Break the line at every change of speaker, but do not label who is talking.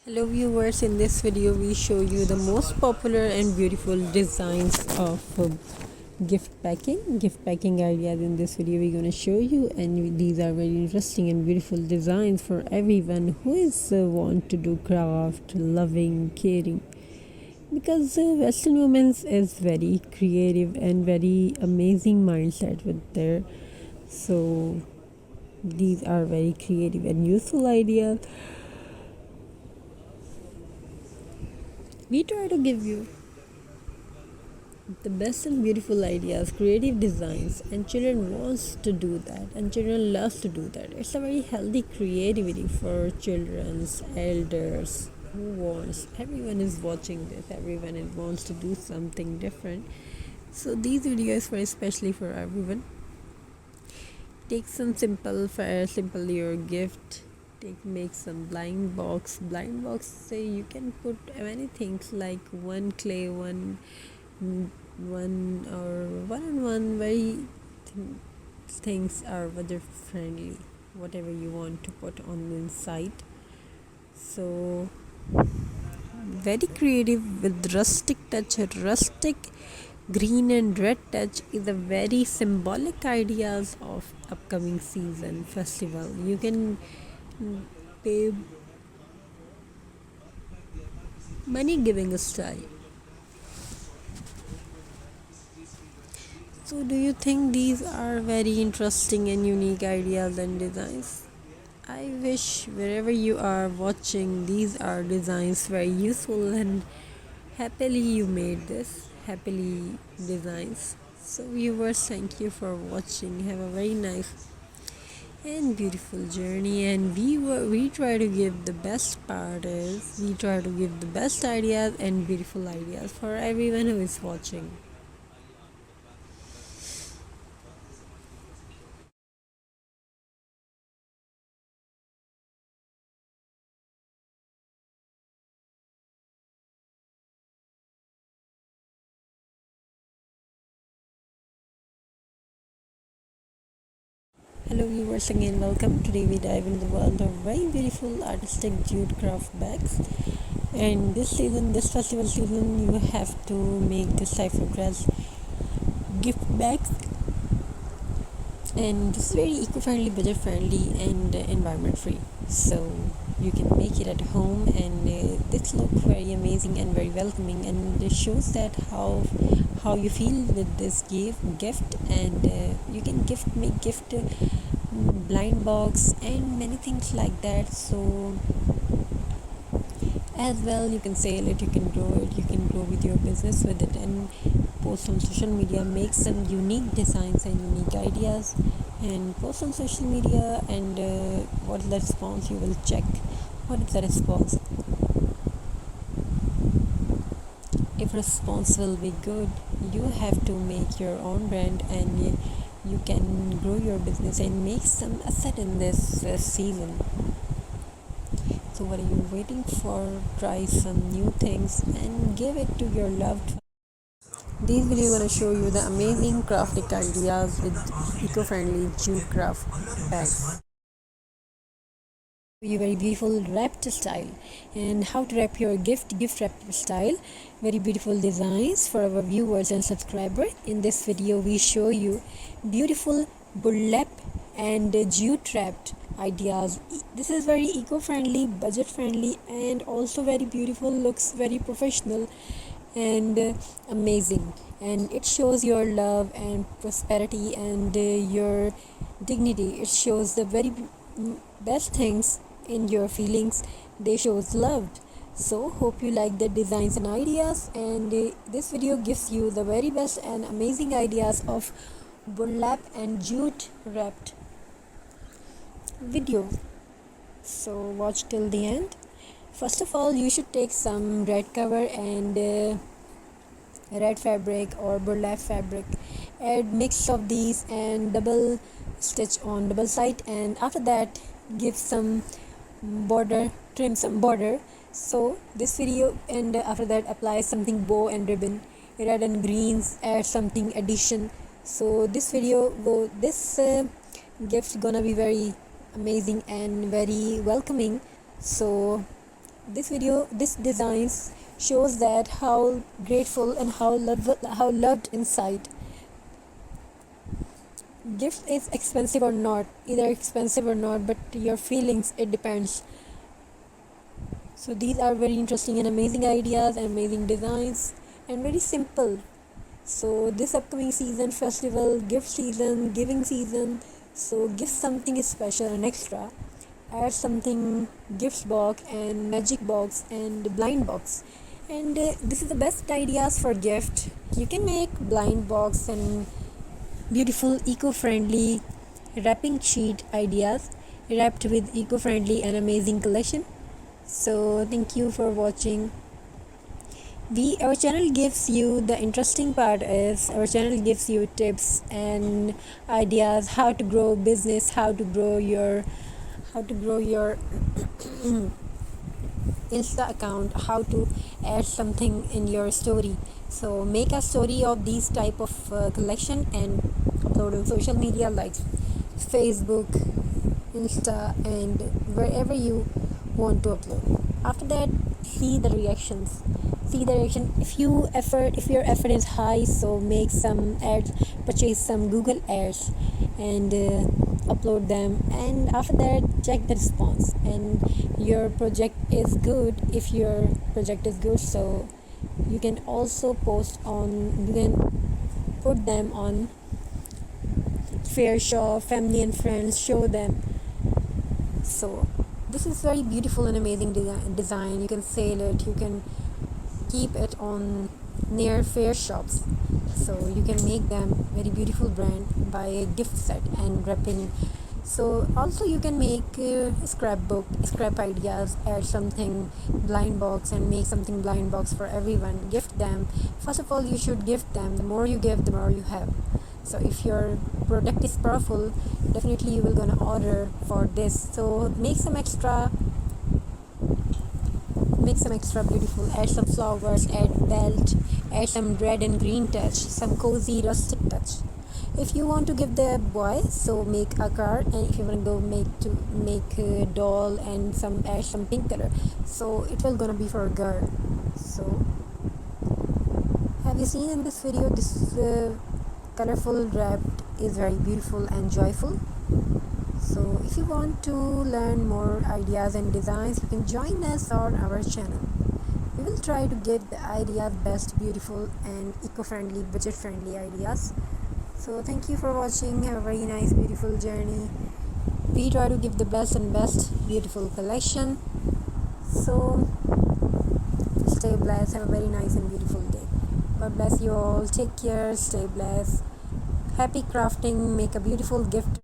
Hello viewers, in this video we show you the most popular and beautiful designs of gift packing ideas. In this video we're going to show you, and these are very interesting and beautiful designs for everyone who is want to do craft, loving, caring, because Western women's is very creative and very amazing mindset with their, so these are very creative and useful ideas. We try to give you the best and beautiful ideas, creative designs, and children wants to do that, and children loves to do that. It's a very healthy creativity for children's elders who wants. Everyone is watching this. Everyone wants to do something different. So these videos for especially for everyone. Take some simple your gift. Make some blind box. Say you can put many things like one clay, one or one on one. Very things are weather friendly. Whatever you want to put on the inside. So very creative with rustic touch. Rustic green and red touch is a very symbolic ideas of upcoming season festival. You can pay money giving style. So do you think these are very interesting and unique ideas and designs? I wish wherever you are watching, these are designs very useful, and happily you made this happily designs. So viewers, thank you for watching. Have a very nice and beautiful journey, and we try to give the best part is we try to give the best ideas and beautiful ideas for everyone who is watching. Hello viewers, again welcome. Today we dive into the world of very beautiful artistic jute craft bags. And this festival season, you have to make this type of dress gift bags, and this is very eco-friendly, budget-friendly, and environment-free. So you can make it at home, and this look very amazing and very welcoming, and it shows that how you feel with this gift. And you can make gift blind box and many things like that. So as well, you can sell it, you can grow it, you can grow with your business with it, and post on social media. Make some unique designs and unique ideas and post on social media. And what is the response? You will check what is the response. If response will be good, you have to make your own brand, and you can grow your business and make some asset in this season. So what are you waiting for? Try some new things and give it to your loved one. This video is going to show you the amazing crafting ideas with eco-friendly jute craft bags. You very beautiful wrapped style, and how to wrap your gift wrap style. Very beautiful designs for our viewers and subscribers. In this video we show you beautiful burlap and jute wrapped ideas. This is very eco-friendly, budget friendly, and also very beautiful, looks very professional and amazing, and it shows your love and prosperity and your dignity. It shows the very best things in your feelings. They shows loved. So hope you like the designs and ideas, and this video gives you the very best and amazing ideas of burlap and jute wrapped video. So watch till the end. First of all, you should take some red cover and red fabric or burlap fabric. Add mix of these and double stitch on double side, and after that give some border, trim some border. So this video, and after that apply something bow and ribbon, red and greens, add something addition. So this gift gonna be very amazing and very welcoming. So This designs shows that how grateful and how loved inside. Gift is expensive or not, either expensive or not, but your feelings, it depends. So these are very interesting and amazing ideas and amazing designs and very simple. So this upcoming season, festival, gift season, giving season, so give something special and extra. Add something gift box and magic box and blind box. And this is the best ideas for gift. You can make blind box and beautiful eco-friendly wrapping sheet ideas wrapped with eco-friendly and amazing collection. So thank you for watching. Our channel gives you, the interesting part is our channel gives you tips and ideas how to grow business, how to grow your Insta account, how to add something in your story. So make a story of these type of collection and upload on social media like Facebook, Insta, and wherever you want to upload. After that, see the reactions. If your effort is high, so make some ads, purchase some Google ads and upload them, and after that check the response. And your project is good, if your project is good, so you can also you can put them on fair show, family and friends, show them. So this is very beautiful and amazing design. You can sell it, you can keep it on near fair shops, so you can make them very beautiful brand by a gift set and wrapping. So also you can make scrap ideas, add something blind box and make something blind box for everyone, gift them. First of all, you should gift them. The more you give, the more you have. So if your product is powerful, definitely you will gonna order for this. So make some extra beautiful, add some flowers, add belt, add some red and green touch, some cozy rustic touch. If you want to give the boy, so make a card, and if you want to go make a doll and add some pink color, so it will gonna be for a girl. So have you seen in this video, this colorful wrap is very beautiful and joyful. So if you want to learn more ideas and designs, you can join us on our channel. We will try to give the ideas best, beautiful and eco-friendly, budget-friendly ideas. So thank you for watching. Have a very nice, beautiful journey. We try to give the best and best beautiful collection. So stay blessed. Have a very nice and beautiful day. God bless you all. Take care. Stay blessed. Happy crafting. Make a beautiful gift.